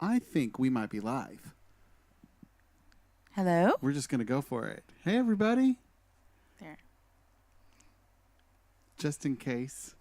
I think we might be live. Hello? We're just going to go for it. Hey, everybody. There. Just in case.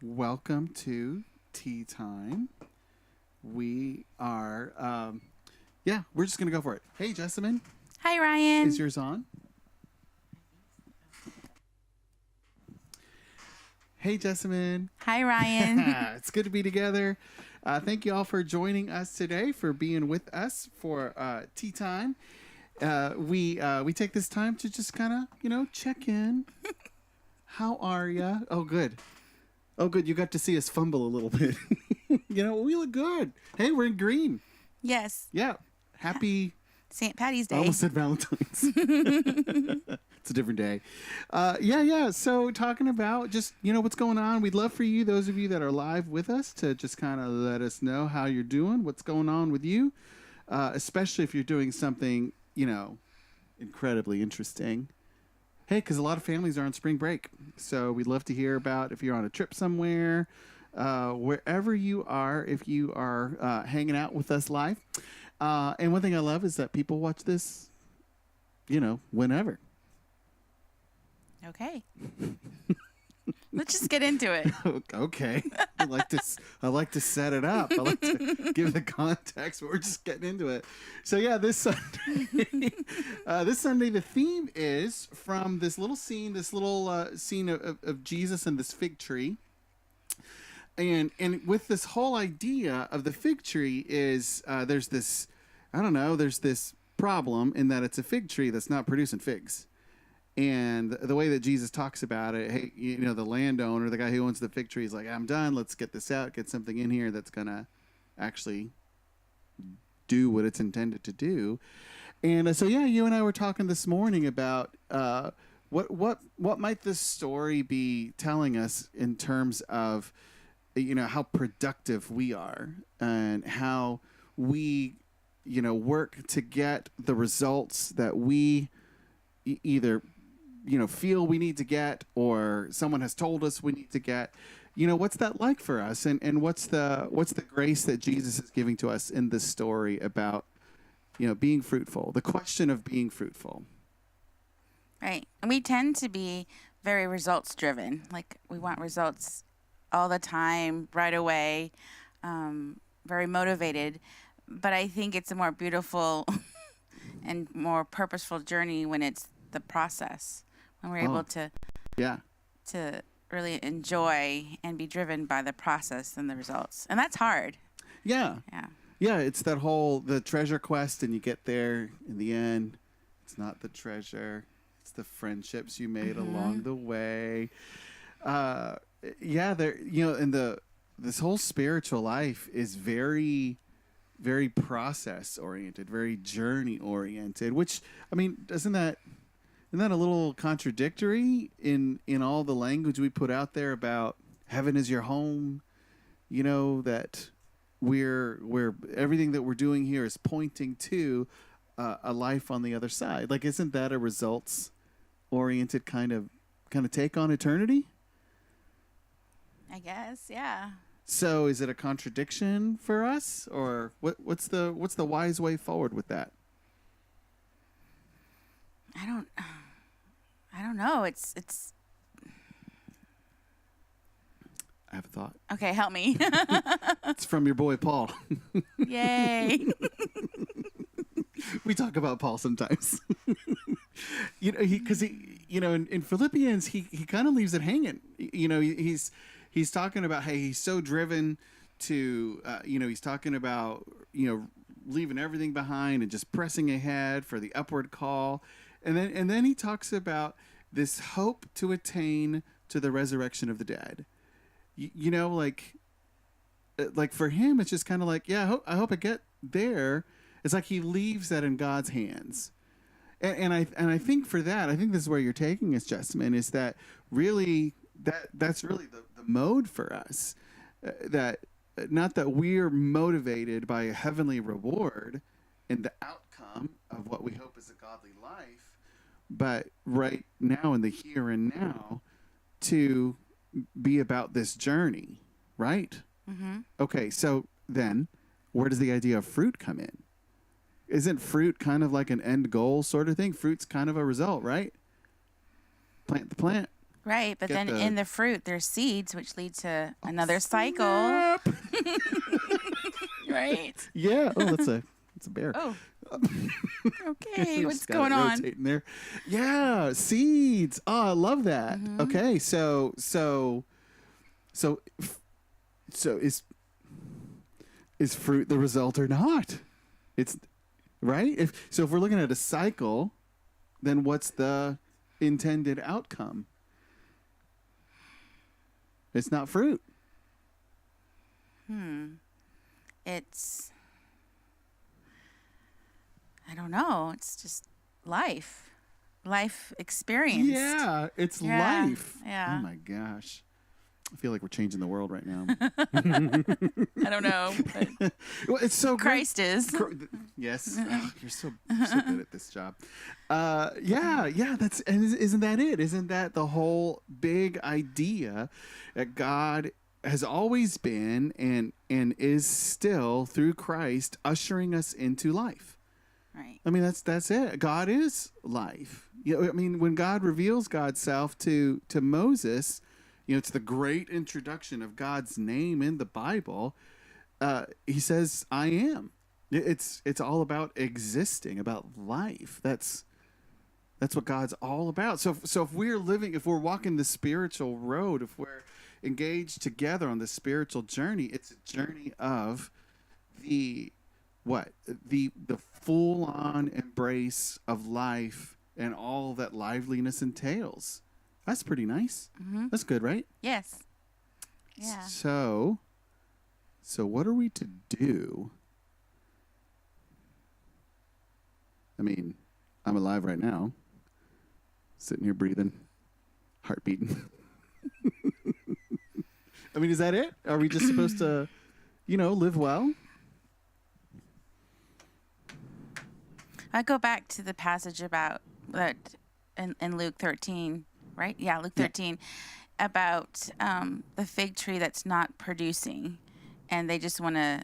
Welcome to Tea Time. We are, we're just going to go for it. Hey, Jessamine. Hi, Ryan. Is yours on? Hey, Jessamine. Hi, Ryan. It's good to be together. Thank you all for joining us today, for being with us for Tea Time. We take this time to just kind of, check in. How are ya? Oh, good. You got to see us fumble a little bit. We look good. Hey, we're in green. Yes. Yeah. Happy St. Patty's I Day. almost said Valentine's. It's a different day. So talking about just, what's going on. We'd love for you, those of you that are live with us, to just kind of let us know how you're doing, what's going on with you, especially if you're doing something, incredibly interesting. Hey, because a lot of families are on spring break. So we'd love to hear about if you're on a trip somewhere, wherever you are, if you are hanging out with us live. And one thing I love is that people watch this, whenever. Okay. Let's just get into it. Okay. I like to set it up. I like to give the context, but we're just getting into it. So yeah, this Sunday, the theme is from this little scene of Jesus and this fig tree. And with this whole idea of the fig tree is there's this problem in that it's a fig tree that's not producing figs. And the way that Jesus talks about it, hey, the landowner, the guy who owns the fig tree, is like, I'm done. Let's get this out, get something in here that's going to actually do what it's intended to do. And you and I were talking this morning about what might this story be telling us in terms of, how productive we are and how we, work to get the results that we either feel we need to get, or someone has told us we need to get. What's that like for us, and what's the grace that Jesus is giving to us in this story about being fruitful, the question of being fruitful. Right. And we tend to be very results driven. Like, we want results all the time, right away, very motivated. But I think it's a more beautiful and more purposeful journey when it's the process, when we're able to really enjoy and be driven by the process and the results. And that's hard. Yeah, it's that the treasure quest, and you get there in the end, it's not the treasure, it's the friendships you made along the way. This whole spiritual life is very, very process oriented, very journey oriented, which, isn't that a little contradictory in all the language we put out there about heaven is your home? That we're everything that we're doing here is pointing to a life on the other side. Like, isn't that a results oriented kind of take on eternity? I guess, yeah. So is it a contradiction for us, or what's the wise way forward with that? I don't know. It's I have a thought. Okay, help me. It's from your boy Paul. Yay. We talk about Paul sometimes. Because in Philippians he kind of leaves it hanging. He's talking about, hey, he's so driven to he's talking about leaving everything behind and just pressing ahead for the upward call. And then he talks about this hope to attain to the resurrection of the dead. Like for him, it's just kind of like, I hope I get there. It's like he leaves that in God's hands. And I think for that, I think this is where you're taking us, Jessamine, is that really that's really the mode for us. That not that we're motivated by a heavenly reward and the outcome of what we hope is a godly life, but right now in the here and now to be about this journey, right? Mm-hmm. Okay, so then where does the idea of fruit come in? Isn't fruit kind of like an end goal sort of thing? Fruit's kind of a result, right? Plant the plant. Right, but Get then the- in the fruit, there's seeds, which lead to another cycle. Snap! Right? Yeah. Oh, that's a bear. Oh. Okay, what's Just got going it on? rotating there. Yeah, seeds. Oh, I love that. Mm-hmm. Okay, so is fruit the result or not? It's right. If we're looking at a cycle, then what's the intended outcome? It's not fruit. It's, I don't know. It's just life experience. Yeah, it's Yeah, life. yeah. Oh my gosh. I feel like we're changing the world right now. I don't know. But Well, it's so great. Christ is. Yes. Oh, you're so good at this job. Yeah. That's and isn't that it? Isn't that the whole big idea that God has always been and is still through Christ ushering us into life? Right. I mean, that's it. God is life. You know, I mean, when God reveals God's self to Moses, you know, it's the great introduction of God's name in the Bible. He says, "I am." It's all about existing, about life. That's what God's all about. So if we're walking the spiritual road, if we're engaged together on the spiritual journey, it's a journey of the full on embrace of life and all that liveliness entails. That's pretty nice. Mm-hmm. That's good, right? Yes. Yeah. So what are we to do? I mean, I'm alive right now, sitting here breathing, heart beating. I mean, is that it? Are we just supposed to, live well? I go back to the passage about that in Luke 13, right? Yeah, Luke 13, about the fig tree that's not producing, and they just want to,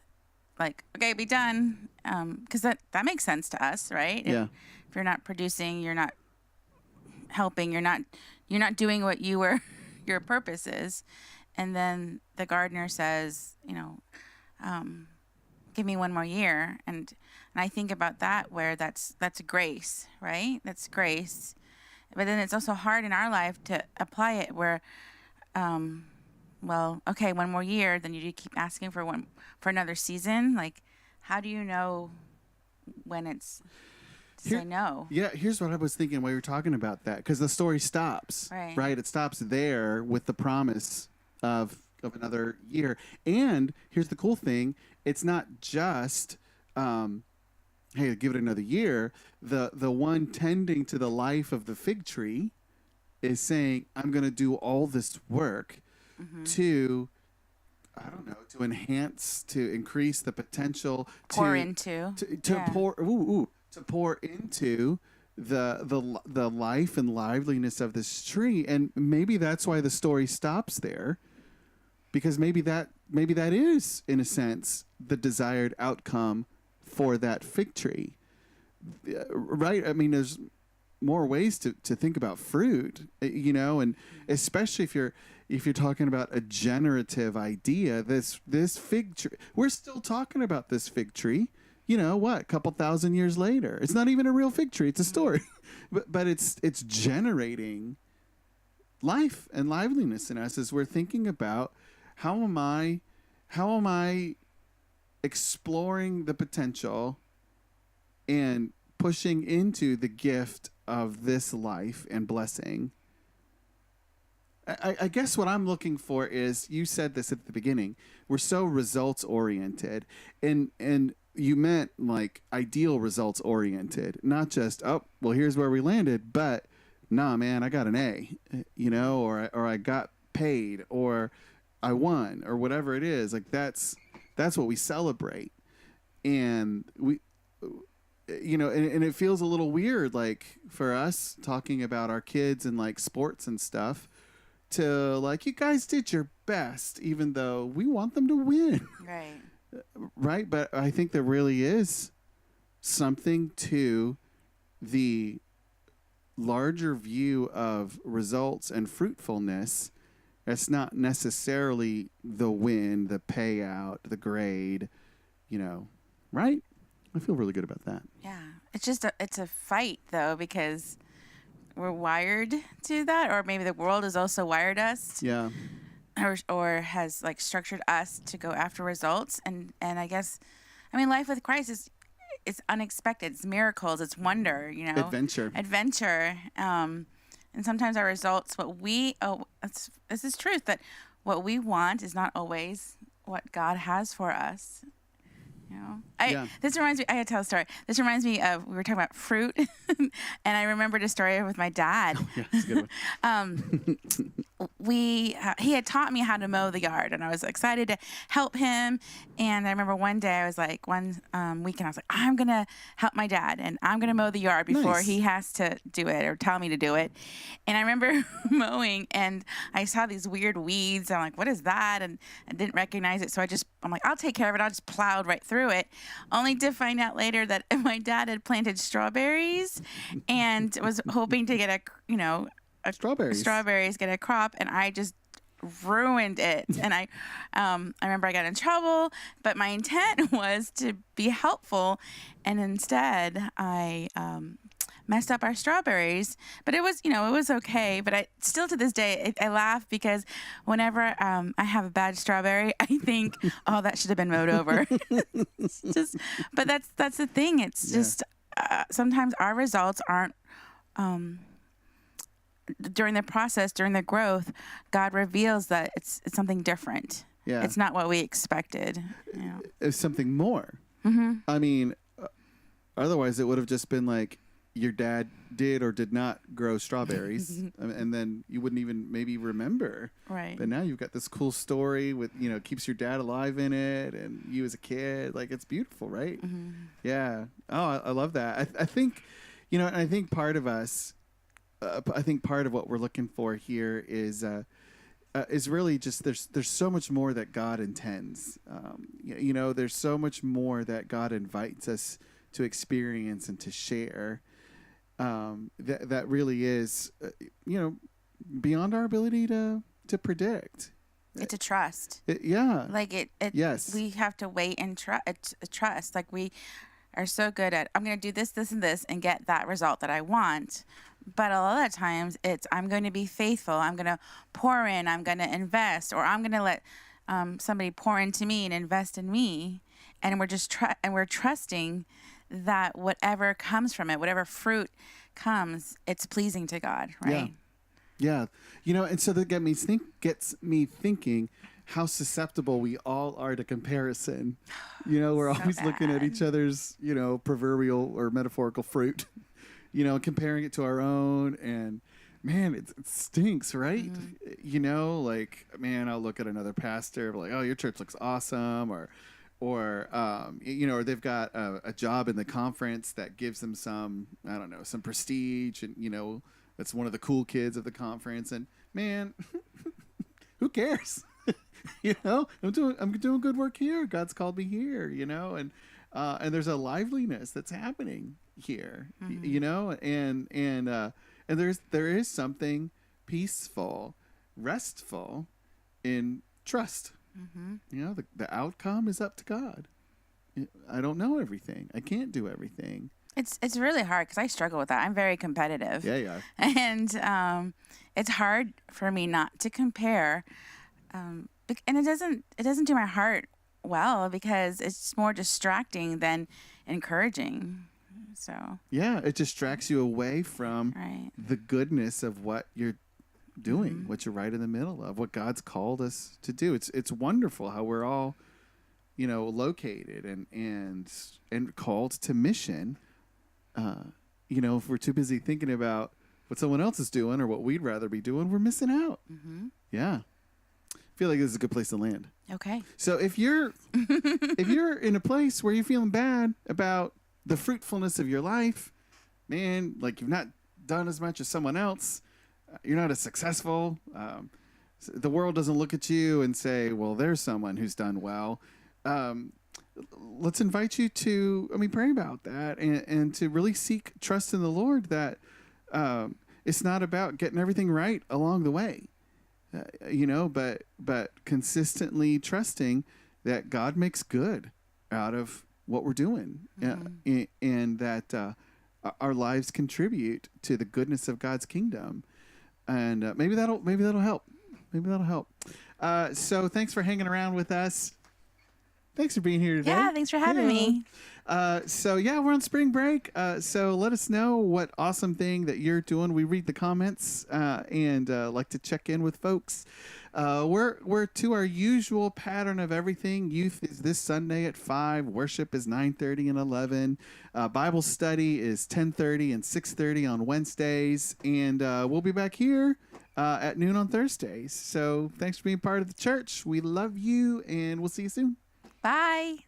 like, okay, be done, because that makes sense to us, right? Yeah. If you're not producing, you're not helping, you're not doing what your purpose is, and then the gardener says, give me one more year, and I think about that, where that's grace, right? That's grace. But then it's also hard in our life to apply it where, okay, one more year, then you keep asking for another season. Like, how do you know when it's to say no? Yeah, here's what I was thinking while you were talking about that, because the story stops, right? It stops there with the promise of another year. And here's the cool thing. It's not just, hey, give it another year. The one tending to the life of the fig tree is saying, I'm going to do all this work to, I don't know, to enhance, to increase the potential, pour into the life and liveliness of this tree. And maybe that's why the story stops there, because maybe that is, in a sense, the desired outcome for that fig tree, right? I mean, there's more ways to think about fruit, and especially if you're talking about a generative idea, this fig tree, we're still talking about this fig tree, a couple thousand years later. It's not even a real fig tree. It's a story, but it's generating life and liveliness in us as we're thinking about how am I exploring the potential and pushing into the gift of this life and blessing. I guess what I'm looking for is, you said this at the beginning, we're so results oriented, and you meant like ideal results oriented, not just, oh, well, here's where we landed, but nah, man, I got an A, or I got paid, or I won, or whatever it is. Like that's what we celebrate. And we, and it feels a little weird, like for us talking about our kids and like sports and stuff, to like, you guys did your best, even though we want them to win. Right. Right. But I think there really is something to the larger view of results and fruitfulness. That's not necessarily the win, the payout, the grade, right? I feel really good about that. Yeah. It's a fight though, because we're wired to that, or maybe the world has also wired us. Yeah. Or has like structured us to go after results. And I guess, life with Christ it's unexpected. It's miracles. It's wonder, Adventure. And sometimes our results, this is truth, that what we want is not always what God has for us. This reminds me, I gotta tell a story. This reminds me of, we were talking about fruit, and I remembered a story with my dad. Yeah, that's a good one. He had taught me how to mow the yard, and I was excited to help him. And I remember one day I was like, one weekend I was like, I'm gonna help my dad, and I'm gonna mow the yard before he has to do it or tell me to do it. And I remember mowing, and I saw these weird weeds. I'm like, what is that? And I didn't recognize it, so I'm like, I'll take care of it. I just plowed right through it, only to find out later that my dad had planted strawberries and was hoping to get strawberries, get a crop, and I just ruined it. And I remember I got in trouble, but my intent was to be helpful, and instead I messed up our strawberries. But it was okay. But I still, to this day, I laugh, because whenever I have a bad strawberry, I think, oh, that should have been mowed over. But that's the thing. It's just sometimes our results aren't. During the process, during the growth, God reveals that it's something different. Yeah. It's not what we expected. It's something more. Mm-hmm. Otherwise it would have just been like, your dad did or did not grow strawberries, and then you wouldn't even maybe remember. Right. But now you've got this cool story with, keeps your dad alive in it, and you as a kid. Like, it's beautiful, right? Mm-hmm. Yeah. Oh, I love that. I think, and I think part of us, I think part of what we're looking for here is really just there's so much more that God intends. There's so much more that God invites us to experience and to share. That really is, beyond our ability to predict. It's a trust. Yes. We have to wait and trust. Like, we are so good at, I'm going to do this, this, and this, and get that result that I want. But a lot of times it's, I'm going to be faithful. I'm going to pour in. I'm going to invest, or I'm going to let somebody pour into me and invest in me. And we're just we're trusting that whatever comes from it, whatever fruit comes, it's pleasing to God, right? Yeah. And so that gets me thinking how susceptible we all are to comparison. We're So always looking at each other's, proverbial or metaphorical fruit, comparing it to our own, and man, it stinks, right? Mm-hmm. Like, man, I'll look at another pastor, like, oh, your church looks awesome, or they've got a job in the conference that gives them some prestige, and that's one of the cool kids of the conference, and man, who cares? I'm doing good work here. God's called me here, and there's a liveliness that's happening here, and there is something peaceful, restful in trust. Mm-hmm. The outcome is up to God. I don't know everything. I can't do everything. It's really hard, because I struggle with that. I'm very competitive. Yeah. And it's hard for me not to compare. And it doesn't do my heart well, because it's more distracting than encouraging. So yeah, it distracts you away from right. the goodness of what you're doing, what you're right in the middle of, what God's called us to do. It's wonderful how we're all, located and called to mission. If we're too busy thinking about what someone else is doing or what we'd rather be doing, we're missing out. Mm-hmm. Yeah. I feel like this is a good place to land. Okay. So if you're in a place where you're feeling bad about the fruitfulness of your life, man, like you've not done as much as someone else, you're not as successful. The world doesn't look at you and say, well, there's someone who's done well. Let's invite you to, pray about that and to really seek trust in the Lord that it's not about getting everything right along the way, but consistently trusting that God makes good out of what we're doing, and that our lives contribute to the goodness of God's kingdom. And maybe that'll help. Maybe that'll help. So thanks for hanging around with us. Thanks for being here today. Yeah, thanks for having me. We're on spring break. So let us know what awesome thing that you're doing. We read the comments and like to check in with folks. We're to our usual pattern of everything. Youth is this Sunday at 5. Worship is 9:30 and 11. Bible study is 10:30 and 6:30 on Wednesdays. And we'll be back here at noon on Thursdays. So thanks for being part of the church. We love you, and we'll see you soon. Bye.